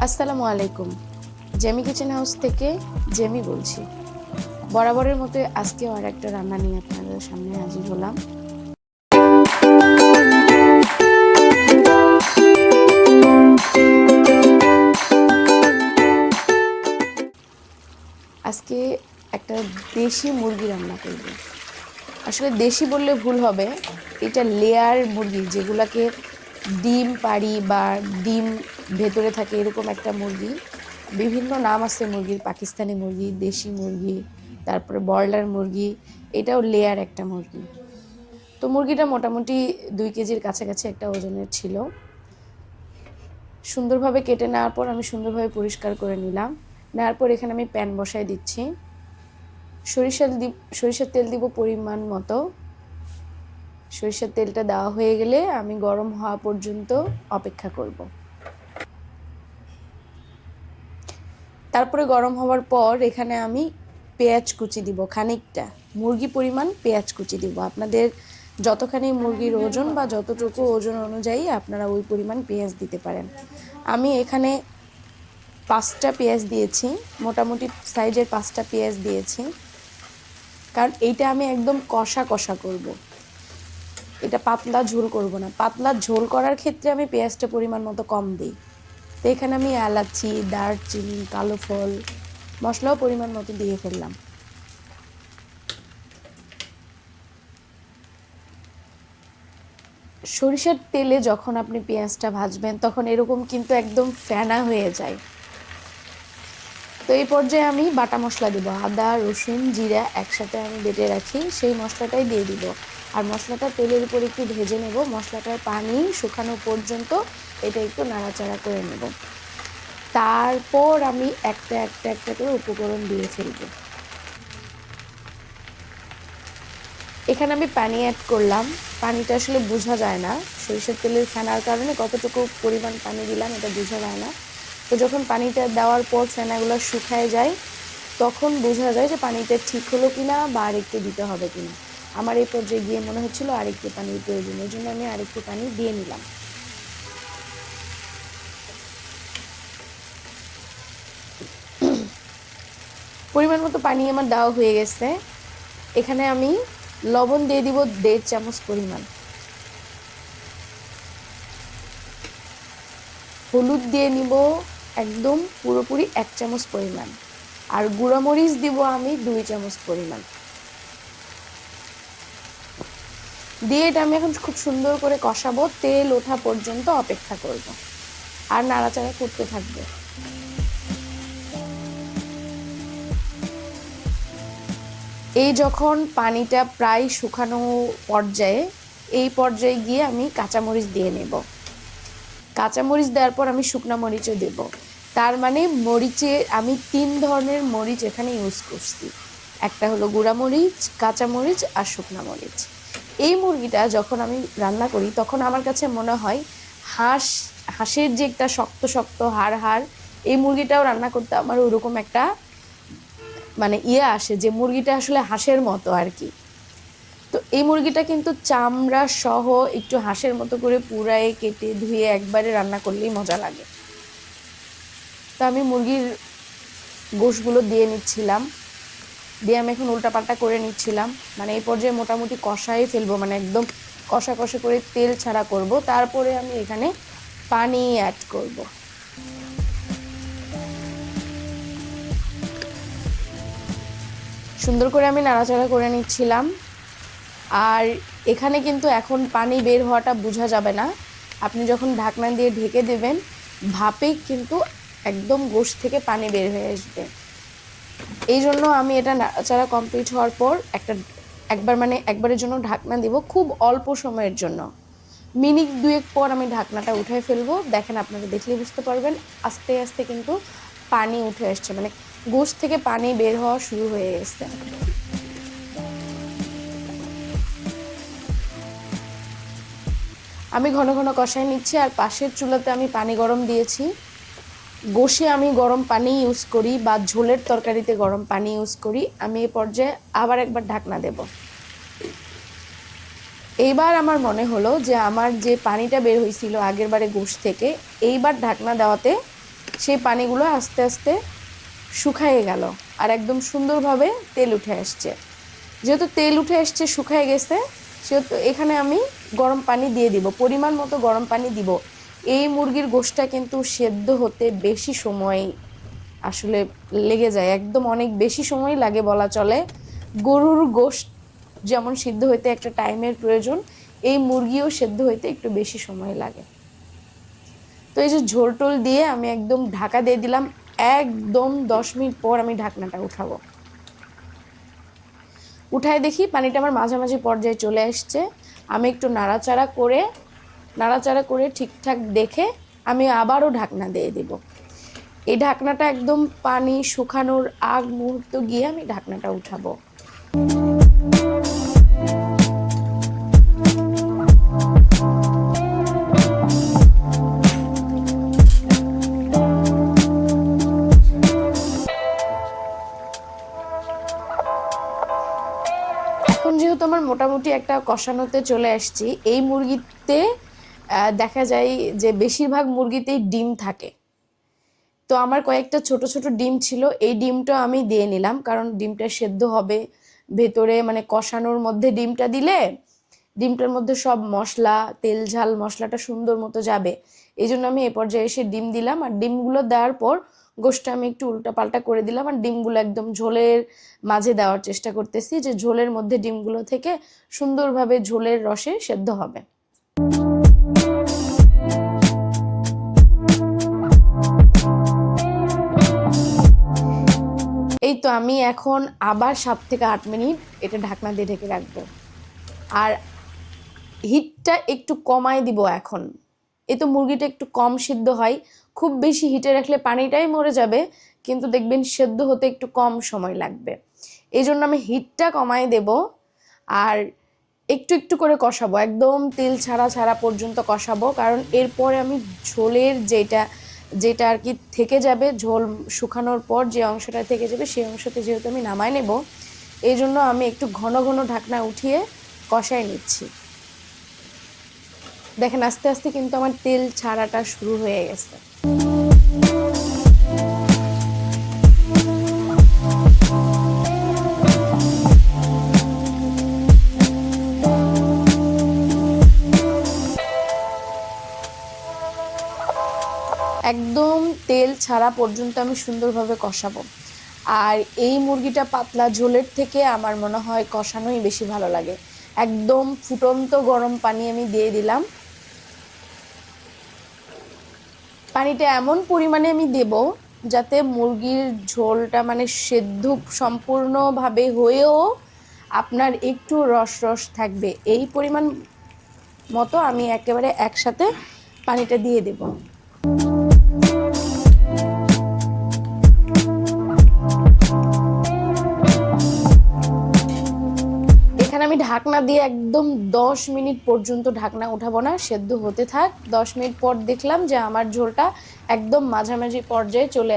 আসসালামু আলাইকুম। Jamie kitchen house থেকে জেমি বলছি। বরাবরের মতো আজকেও আর একটা রান্না নিয়ে আপনাদের সামনে হাজির হলাম। আজকে একটা দেশি মুরগি রান্না করব। আসলে দেশি বললে ভুল হবে, এটা লেয়ার মুরগি, যেগুলাকে ডিম পাড়ি বা ডিম ভেতরে থাকে এরকম একটা মুরগি। বিভিন্ন নাম আছে মুরগির, পাকিস্তানি মুরগি, দেশি মুরগি, তারপরে ব্রয়লার মুরগি। এটাও লেয়ার একটা মুরগি। তো মুরগিটা মোটামুটি 2 কেজির কাছাকাছি একটা ওজনের ছিল। সুন্দরভাবে কেটে নেওয়ার পর আমি সুন্দরভাবে পরিষ্কার করে নিলাম। নেওয়ার পর এখানে আমি প্যান বসায় দিচ্ছি। সরিষার তেল দিব পরিমাণ মতো। সরিষার তেলটা দেওয়া হয়ে গেলে আমি গরম হওয়া পর্যন্ত অপেক্ষা করব। তারপরে গরম হওয়ার পর এখানে আমি পেঁয়াজ কুচি দিব খানিকটা, মুরগি পরিমাণ পেঁয়াজ কুচি দিব। আপনাদের যতখানি মুরগির ওজন বা যতটুকু ওজন অনুযায়ী আপনারা ওই পরিমাণ পেঁয়াজ দিতে পারেন। আমি এখানে 5টা পেঁয়াজ দিয়েছি, মোটামুটি সাইজের 5টা পেঁয়াজ দিয়েছি, কারণ এইটা আমি একদম কষা কষা করব। এটা পাতলা ঝোল করব না। পাতলা ঝোল করার ক্ষেত্রে আমি পেঁয়াজটা পরিমাণ মতো কম দিই। তো এখানে আমি এলাচি, দারচিনি, কালো ফল মশলাও পরিমাণ মতো দিয়ে ফেললাম। সরিষার তেলে যখন আপনি পেঁয়াজটা ভাজবেন তখন এরকম কিন্তু একদম ফেনা হয়ে যায়। তো এই পর্যায়ে আমি বাটা মশলা দেবো, আদা, রসুন, জিরা একসাথে আমি বেটে রাখি, সেই মশলাটাই দিয়ে দিব। আর মশলাটা তেলের উপর একটু ভেজে নেব, মশলাটার পানি শুকানো পর্যন্ত এটা একটু নাড়াচাড়া করে নেব। তারপর আমি একটা একটা একটা করে উপকরণ দিয়ে ফেলব। এখানে আমি পানি অ্যাড করলাম। পানিটা আসলে বোঝা যায় না, সরিষার তেলের ফেনার কারণে কতটুকু পরিমাণ পানি দিলাম এটা বোঝা যায় না। তো যখন পানিটা দেওয়ার পর ফেনাগুলো শুকায় যায় তখন বোঝা যায় যে পানিটা ঠিক হলো কিনা বা আরেকটু দিতে হবে কিনা। আমার এই পর্যায়ে গিয়ে মনে হচ্ছিল আরেকটু পানির প্রয়োজন, এই জন্য আমি আরেকটু পানি দিয়ে নিলাম। পরিমাণ মতো পানি আমার দেওয়া হয়ে গেছে। এখানে আমি লবণ দিয়ে দিব 1.5 চামচ পরিমাণ, হলুদ দিয়ে নিব একদম পুরোপুরি 1 চামচ পরিমাণ, আর গুঁড়ামরিচ দিব আমি 2 চামচ পরিমাণ। দিয়ে এটা আমি এখন খুব সুন্দর করে কষাবো, তেল ওঠা পর্যন্ত অপেক্ষা করব আর নাড়াচাড়া করতে থাকবো। এই যখন পানিটা প্রায় শুকানো পর্যায়ে, এই পর্যায়ে গিয়ে আমি কাঁচামরিচ দিয়ে নেব। কাঁচামরিচ দেওয়ার পর আমি শুকনা মরিচও দেব। তার মানে মরিচে আমি 3 ধরনের মরিচ এখানে ইউজ করছি। একটা হলো গুঁড়া মরিচ, কাঁচামরিচ আর শুকনা মরিচ। এই মুরগিটা যখন আমি রান্না করি তখন আমার কাছে মনে হয় হাঁসের যে একটা শক্ত শক্ত হাড়, এই মুরগিটাও রান্না করতে আমার ওরকম একটা মানে আসে যে মুরগিটা আসলে হাঁসের মতো আর কি। তো এই মুরগিটা কিন্তু চামড়া সহ একটু হাঁসের মতো করে পুরায়ে কেটে ধুয়ে একবারে রান্না করলেই মজা লাগে। তো আমি মুরগির গোশগুলো দিয়ে নিচ্ছিলাম, দিয়ে আমি এখন উল্টাপাল্টা করে নিচ্ছিলাম। মানে এই পর্যায়ে মোটামুটি কষাই ফেলবো, মানে একদম কষা কষা করে তেল ছাড়া করব। তারপরে আমি এখানে পানি অ্যাড করব। সুন্দর করে আমি নাড়াচাড়া করে নিচ্ছিলাম। আর এখানে কিন্তু এখন পানি বের হওয়াটা বোঝা যাবে না। আপনি যখন ঢাকনা দিয়ে ঢেকে দেবেন ভাপে কিন্তু একদম গোশ থেকে পানি বের হয়ে আসবে। এই জন্য আমি এটা নাড়াচাড়া কমপ্লিট হওয়ার পর একবারের জন্য ঢাকনা দিব, খুব অল্প সময়ের জন্য, মিনিট 2 পর আমি ঢাকনাটা উঠে ফেলবো। দেখেন, আপনারা দেখলেই বুঝতে পারবেন আস্তে আস্তে কিন্তু পানি উঠে আসছে, মানে গোশ থেকে পানি বের হওয়া শুরু হয়ে গেছে। আমি ঘন ঘন কষাই নিচ্ছি আর পাশের চুলাতে আমি পানি গরম দিয়েছি। গোশে আমি গরম পানি ইউজ করি বা ঝোলের তরকারিতে গরম পানি ইউজ করি। আমি এই পর্যায়ে আবার একবার ঢাকনা দেব। এইবার আমার মনে হলো যে আমার যে পানিটা বের হয়েছিল আগের বারে গোশ থেকে, এইবার ঢাকনা দেওয়াতে সেই পানিগুলো আস্তে আস্তে শুকায়ে গেল আর একদম সুন্দরভাবে তেল উঠে আসছে। যেহেতু তেল উঠে আসছে, শুকায়ে গেছে, সেহেতু এখানে আমি গরম পানি দিয়ে দিব, পরিমাণ মতো গরম পানি দিব। এই মুরগির গোশটা কিন্তু সেদ্ধ হতে বেশি সময় আসলে লেগে যায়, একদম অনেক বেশি সময় লাগে বলা চলে। গরুর গোশ যেমন সিদ্ধ হইতে একটা টাইমের প্রয়োজন, এই মুরগিও সেদ্ধ হইতে একটু বেশি সময় লাগে। তো এই যে ঝোল টোল দিয়ে আমি একদম ঢাকা দিয়ে দিলাম। একদম 10 মিনিট পর আমি ঢাকনাটা উঠাবো। উঠায় দেখি পানিটা আমার মাঝামাঝি পর্যায়ে চলে আসছে। আমি একটু নাড়াচাড়া করে ঠিকঠাক দেখে আমি আবারও ঢাকনা দিয়ে দিব। এই ঢাকনাটা একদম পানি শুকানোর আগ মুহূর্ত গিয়ে আমি ঢাকনাটা উঠাবো। এখন যেহেতু আমার মোটামুটি একটা কষানোতে চলে আসছি, এই মুরগিতে দেখা যায় যে বেশিরভাগ মুরগিতেই ডিম থাকে। তো আমার কয়েকটা ছোট ছোট ডিম ছিল, এই ডিমটা আমি দিয়ে নিলাম, কারণ ডিমটা সেদ্ধ হবে ভেতরে, মানে কষানোর মধ্যে ডিমটা দিলে ডিমটার মধ্যে সব মশলা, তেল ঝাল মশলাটা সুন্দর মতো যাবে। এই জন্য আমি এ পর্যায়ে এসে ডিম দিলাম, আর ডিমগুলো দেওয়ার পর গোশটা আমি একটু উল্টাপাল্টা করে দিলাম, আর ডিমগুলো একদম ঝোলের মাঝে দেওয়ার চেষ্টা করতেছি, যে ঝোলের মধ্যে ডিমগুলো থেকে সুন্দরভাবে ঝোলের রসে সেদ্ধ হবে। এই তো আমি এখন আবার 7 থেকে 8 মিনিট এটা ঢাকনা দিয়ে ঢেকে রাখবো, আর হিটটা একটু কমায় দিব এখন। এ তো মুরগিটা একটু কম সিদ্ধ হয়, খুব বেশি হিটে রাখলে পানিটাই মরে যাবে, কিন্তু দেখবেন সেদ্ধ হতে একটু কম সময় লাগবে। এই জন্য আমি হিটটা কমায় দেব, আর একটু একটু করে কষাবো, একদম তেল ছাড়া ছাড়া পর্যন্ত কষাবো, কারণ এরপরে আমি ঝোলের যেটা যেটা আর কি থেকে যাবে, ঝোল শুকানোর পর যে অংশটা থেকে যাবে সেই অংশতে যেহেতু আমি নামায় নেব, এই জন্য আমি একটু ঘন ঘন ঢাকনা উঠিয়ে কষাই নিচ্ছি। দেখেন আস্তে আস্তে কিন্তু আমার তেল ছাড়াটা শুরু হয়ে গেছে। একদম তেল ছাড়া পর্যন্ত আমি সুন্দরভাবে কষাবো। আর এই মুরগিটা পাতলা ঝোলের থেকে আমার মনে হয় কষানোই বেশি ভালো লাগে। একদম ফুটন্ত গরম পানি আমি দিয়ে দিলাম। পানিটা এমন পরিমাণে আমি দেব যাতে মুরগির ঝোলটা মানে সেদ্ধ সম্পূর্ণভাবে হয়েও আপনার একটু রস রস থাকবে, এই পরিমাণ মতো আমি একেবারে একসাথে পানিটা দিয়ে দেব। এখানে আমি ঢাকনা দিয়ে একদম 10 মিনিট পর্যন্ত ঢাকনা উঠাবো না, সেদ্ধ হতে থাক। 10 মিনিট পর দেখলাম যে আমার ঝোলটা একদম মাঝামাঝি পর্যায়ে চলে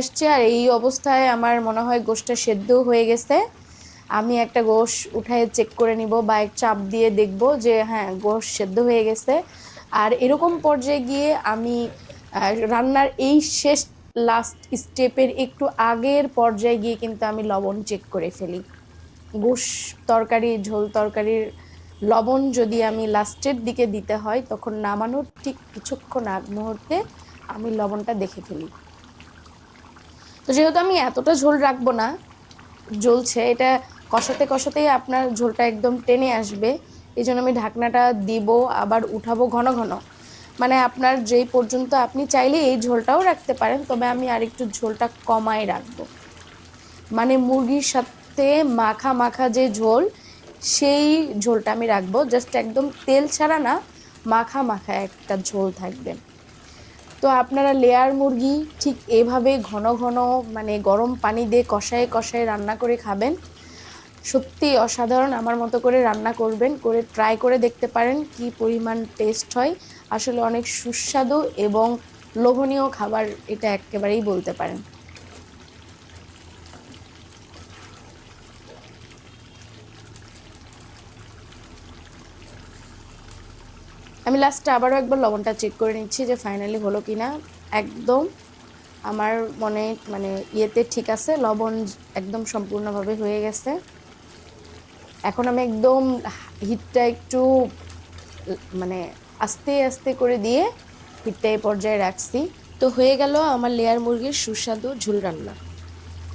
আসছে, আর এই অবস্থায় আমার মনে হয় গোশটা সেদ্ধ হয়ে গেছে। আমি একটা গোশ উঠায় চেক করে নিব বা এক চাপ দিয়ে দেখব যে হ্যাঁ গোশ সেদ্ধ হয়ে গেছে। আর এরকম পর্যায়ে গিয়ে আমি রান্নার এই শেষ লাস্ট স্টেপের একটু আগের পর্যায়ে গিয়ে কিন্তু আমি লবণ চেক করে ফেলি। গোশ তরকারি, ঝোল তরকারির লবণ যদি আমি লাস্টের দিকে দিতে হয়, তখন নামানোর ঠিক কিছুক্ষণ আগ মুহূর্তে আমি লবণটা দেখে ফেলি। তো যেহেতু আমি এতটা ঝোল রাখবো না, জ্বলছে এটা কষাতে কষাতেই আপনার ঝোলটা একদম টেনে আসবে, এই জন্য আমি ঢাকনাটা দিব, আবার উঠাবো ঘন ঘন। মানে আপনার যেই পর্যন্ত আপনি চাইলে এই ঝোলটাও রাখতে পারেন, তবে আমি আরেকটু ঝোলটা কমায় রাখবো। মানে মুরগির সাথে মাখা মাখা যে ঝোল, সেই ঝোলটা আমি রাখবো, জাস্ট একদম তেল ছাড়া না, মাখা মাখা একটা ঝোল থাকবে। তো আপনারা লেয়ার মুরগি ঠিক এভাবে ঘন ঘন মানে গরম পানি দিয়ে কষায় কষায় রান্না করে খাবেন, সত্যি অসাধারণ। আমার মতো করে রান্না করবেন, করে ট্রাই করে দেখতে পারেন কি পরিমাণ টেস্ট হয়। আসলে অনেক সুস্বাদু এবং লোভনীয় খাবার, এটা একেবারেই বলতে পারেন। আমি লাস্টে আবারও একবার লবণটা চেক করে নিচ্ছি যে ফাইনালি হলো কিনা। একদম আমার মনে মানে ইয়েতে ঠিক আছে, লবণ একদম সম্পূর্ণভাবে হয়ে গেছে। এখন আমি একদম হিটটা একটু মানে আস্তে আস্তে করে দিয়ে হিটটা এই পর্যায়ে রাখছি। তো হয়ে গেল আমার লেয়ার মুরগির সুস্বাদু ঝোল রান্না।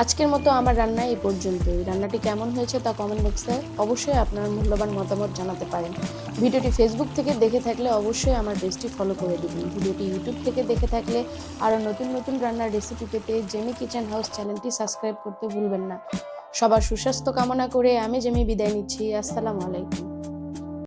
আজকের মতো আমার রান্না এই পর্যন্তই। রান্নাটি কেমন হয়েছে তা কমেন্ট বক্সে অবশ্যই আপনার মূল্যবান মতামত জানাতে পারেন। ভিডিওটি ফেসবুক থেকে দেখে থাকলে অবশ্যই আমার পেজটি ফলো করে দিবেন। ভিডিওটি ইউটিউব থেকে দেখে থাকলে আরও নতুন নতুন রান্নার রেসিপি পেতে জেমি কিচেন হাউস চ্যানেলটি সাবস্ক্রাইব করতে ভুলবেন না। সবার সুস্বাস্থ্য কামনা করে আমি জেমি বিদায় নিচ্ছি। আসসালামু আলাইকুম।